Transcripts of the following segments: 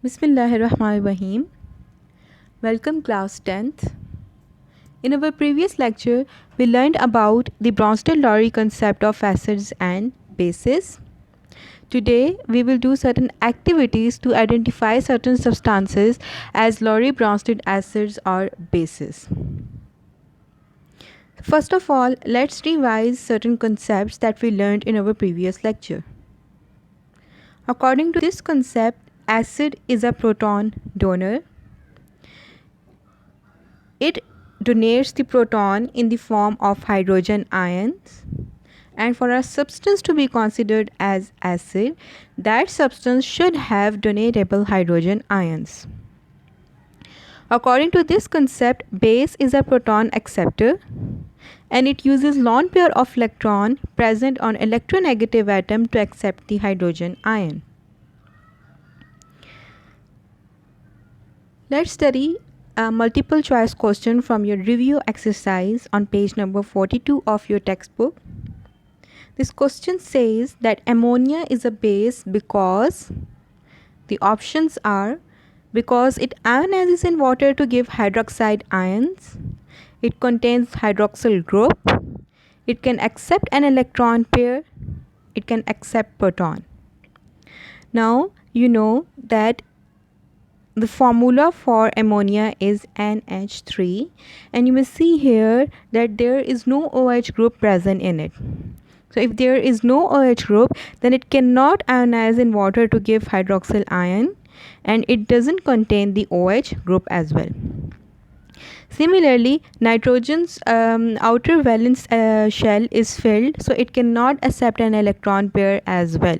Bismillahirrahmanirrahim. Welcome class 10th. In our previous lecture, we learned about the Bronsted-Lowry concept of acids and bases. Today, we will do certain activities to identify certain substances as Lowry-Bronsted acids or bases. First of all, let's revise certain concepts that we learned in our previous lecture. According to this concept, acid is a proton donor. It donates the proton in the form of hydrogen ions, and for a substance to be considered as acid, that substance should have donatable hydrogen ions. According to this concept, base is a proton acceptor and it uses lone pair of electron present on electronegative atom to accept the hydrogen ion. Let's study a multiple choice question from your review exercise on page number 42 of your textbook. This question says that ammonia is a base because the options are because it ionizes in water to give hydroxide ions, it contains hydroxyl group, it can accept an electron pair, it can accept proton. Now you know that the formula for ammonia is NH3, and you may see here that there is no OH group present in it. So if there is no OH group, then it cannot ionize in water to give hydroxyl ion, and it doesn't contain the OH group as well. Similarly, nitrogen's outer valence shell is filled, so it cannot accept an electron pair as well.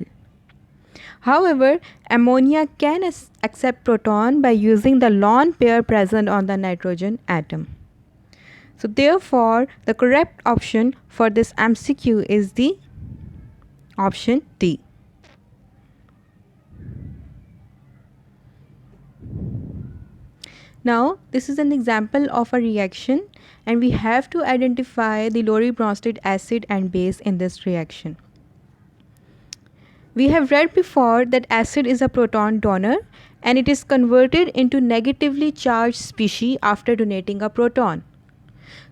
However, ammonia can accept proton by using the lone pair present on the nitrogen atom. So therefore, the correct option for this MCQ is the option D. Now, this is an example of a reaction, and we have to identify the Lowry-Bronsted acid and base in this reaction. We have read before that acid is a proton donor and it is converted into negatively charged species after donating a proton.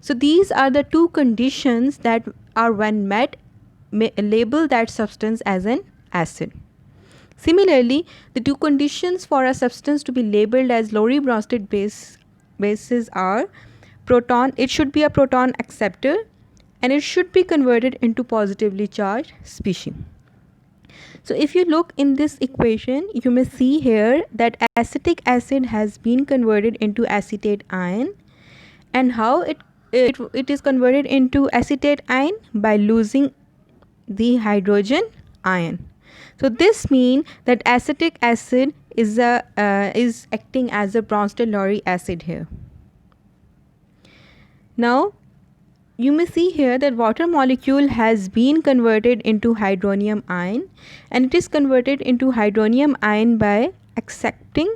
So these are the two conditions that are when met label that substance as an acid. Similarly, the two conditions for a substance to be labeled as Lowry-Bronsted bases are proton, it should be a proton acceptor and it should be converted into positively charged species. So if you look in this equation, you may see here that acetic acid has been converted into acetate ion, and how it is converted into acetate ion by losing the hydrogen ion. So this means that acetic acid is acting as a Bronsted-Lowry acid here. Now you may see here that water molecule has been converted into hydronium ion, and it is converted into hydronium ion by accepting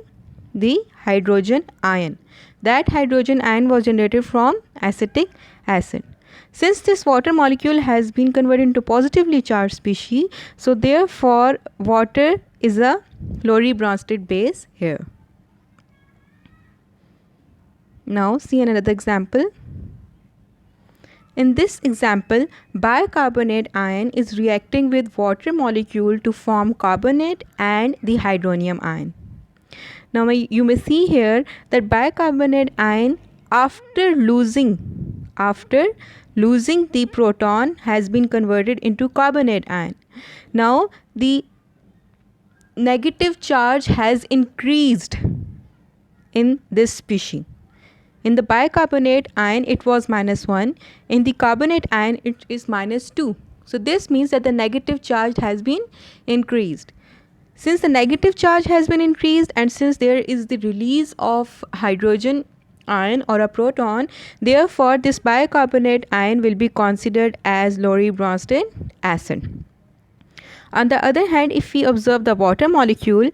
the hydrogen ion. That hydrogen ion was generated from acetic acid. Since this water molecule has been converted into positively charged species, so therefore water is a Lowry-Bronsted base here. Now see another example. In this example, bicarbonate ion is reacting with water molecule to form carbonate and the hydronium ion. Now you may see here that bicarbonate ion after losing the proton has been converted into carbonate ion. Now the negative charge has increased in this species. In the bicarbonate ion, it was -1. In the carbonate ion, it is -2. So this means that the negative charge has been increased. Since the negative charge has been increased and since there is the release of hydrogen ion or a proton, therefore this bicarbonate ion will be considered as Lowry-Bronsted acid. On the other hand, if we observe the water molecule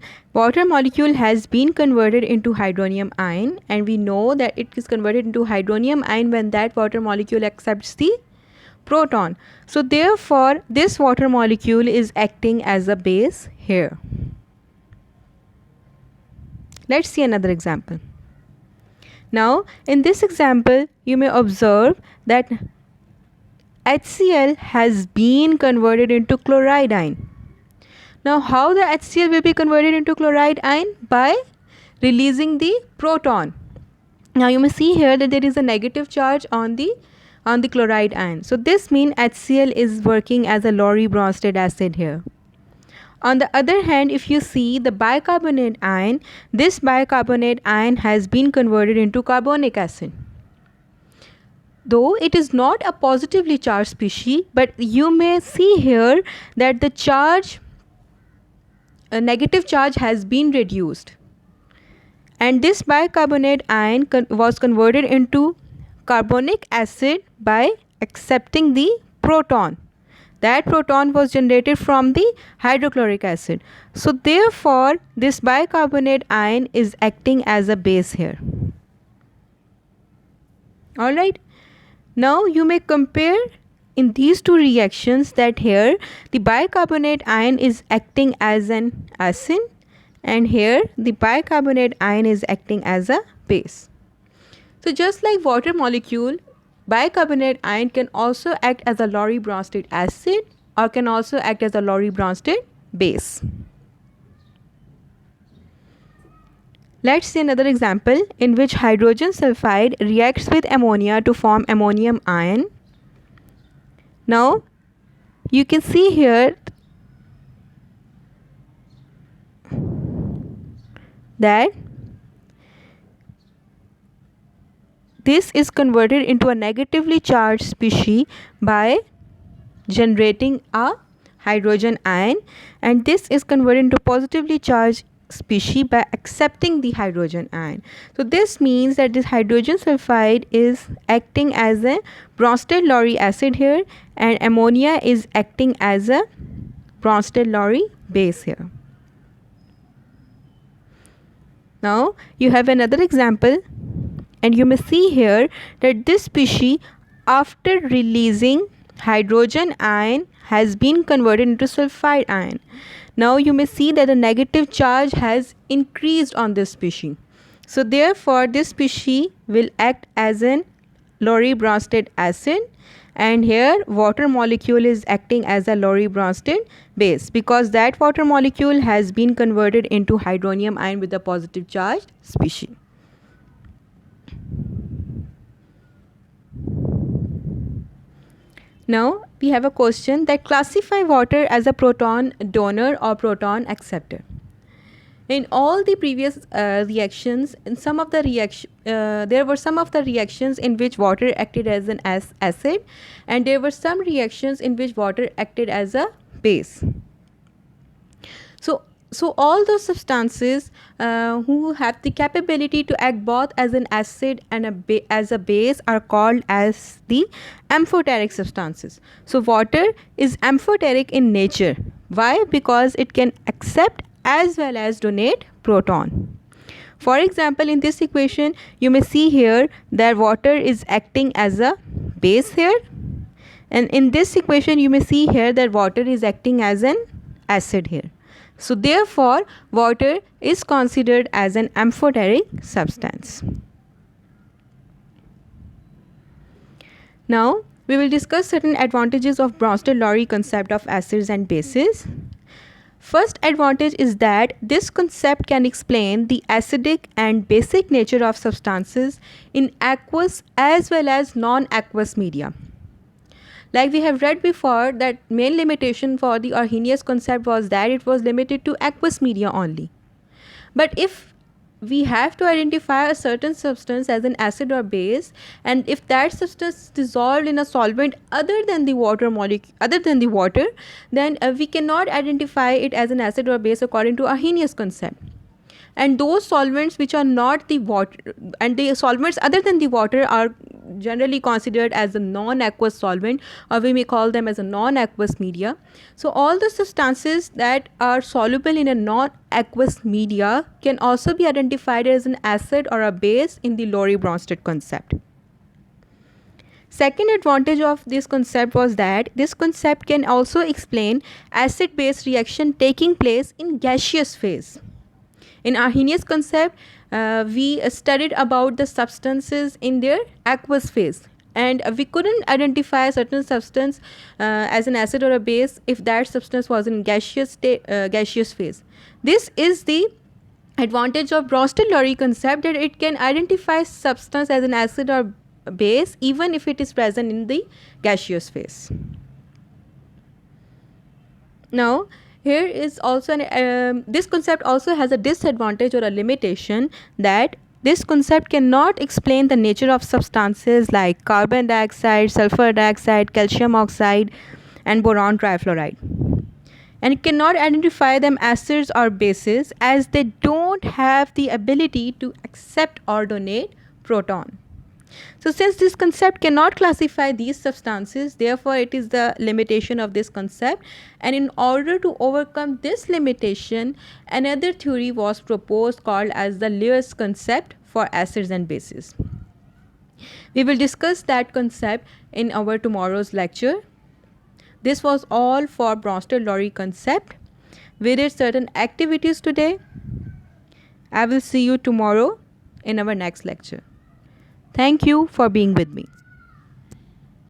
has been converted into hydronium ion, and we know that it is converted into hydronium ion when that water molecule accepts the proton. So therefore, this water molecule is acting as a base here. Let's see another example. Now, in this example, you may observe that HCl has been converted into chloride ion. Now, how the HCl will be converted into chloride ion? By releasing the proton. Now, you may see here that there is a negative charge on the chloride ion. So, this means HCl is working as a Lowry-Bronsted acid here. On the other hand, if you see the bicarbonate ion, this bicarbonate ion has been converted into carbonic acid. Though it is not a positively charged species, but you may see here that the charge, a negative charge has been reduced. And this bicarbonate ion was converted into carbonic acid by accepting the proton. That proton was generated from the hydrochloric acid. So therefore, this bicarbonate ion is acting as a base here. Alright. Now you may compare in these two reactions that here the bicarbonate ion is acting as an acid and here the bicarbonate ion is acting as a base. So just like water molecule, bicarbonate ion can also act as a Lowry-Bronsted acid or can also act as a Lowry-Bronsted base. Let's see another example in which hydrogen sulfide reacts with ammonia to form ammonium ion. Now, you can see here that this is converted into a negatively charged species by generating a hydrogen ion, and this is converted into positively charged species by accepting the hydrogen ion. So this means that this hydrogen sulfide is acting as a Bronsted-Lowry acid here and ammonia is acting as a Bronsted-Lowry base here. Now you have another example and you may see here that this species after releasing hydrogen ion has been converted into sulfide ion. Now you may see that the negative charge has increased on this species. So therefore this species will act as an Lowry-Bronsted acid and here water molecule is acting as a Lowry-Bronsted base because that water molecule has been converted into hydronium ion with a positive charged species. Now we have a question that classify water as a proton donor or proton acceptor. In all the previous reactions, in some of the there were some of the reactions in which water acted as an acid, and there were some reactions in which water acted as a base. So all those substances who have the capability to act both as an acid and as a base are called as the amphoteric substances. So water is amphoteric in nature. Why? Because it can accept as well as donate proton. For example, in this equation, you may see here that water is acting as a base here. And in this equation, you may see here that water is acting as an acid here. So therefore, water is considered as an amphoteric substance. Now, we will discuss certain advantages of Bronsted-Lowry concept of acids and bases. First advantage is that this concept can explain the acidic and basic nature of substances in aqueous as well as non-aqueous media. Like we have read before, that main limitation for the Arrhenius concept was that it was limited to aqueous media only. But if we have to identify a certain substance as an acid or base, and if that substance is dissolved in a solvent other than the water molecule, then we cannot identify it as an acid or base according to Arrhenius concept. And those solvents which are not the water, and the solvents other than the water, are generally considered as a non-aqueous solvent, or we may call them as a non-aqueous media. So all the substances that are soluble in a non-aqueous media can also be identified as an acid or a base in the Lowry-Bronsted concept. Second advantage of this concept was that this concept can also explain acid-base reaction taking place in gaseous phase. In Arrhenius concept, we studied about the substances in their aqueous phase, and we couldn't identify a certain substance as an acid or a base if that substance was in gaseous phase. This is the advantage of Bronsted-Lowry concept, that it can identify substance as an acid or base even if it is present in the gaseous phase. Now, here is also this concept also has a disadvantage or a limitation, that this concept cannot explain the nature of substances like carbon dioxide, sulfur dioxide, calcium oxide, and boron trifluoride. And it cannot identify them acids or bases, as they don't have the ability to accept or donate proton. So since this concept cannot classify these substances, therefore it is the limitation of this concept, and in order to overcome this limitation, another theory was proposed called as the Lewis concept for acids and bases. We will discuss that concept in our tomorrow's lecture. This was all for Bronsted-Lowry concept. We did certain activities today. I will see you tomorrow in our next lecture. Thank you for being with me.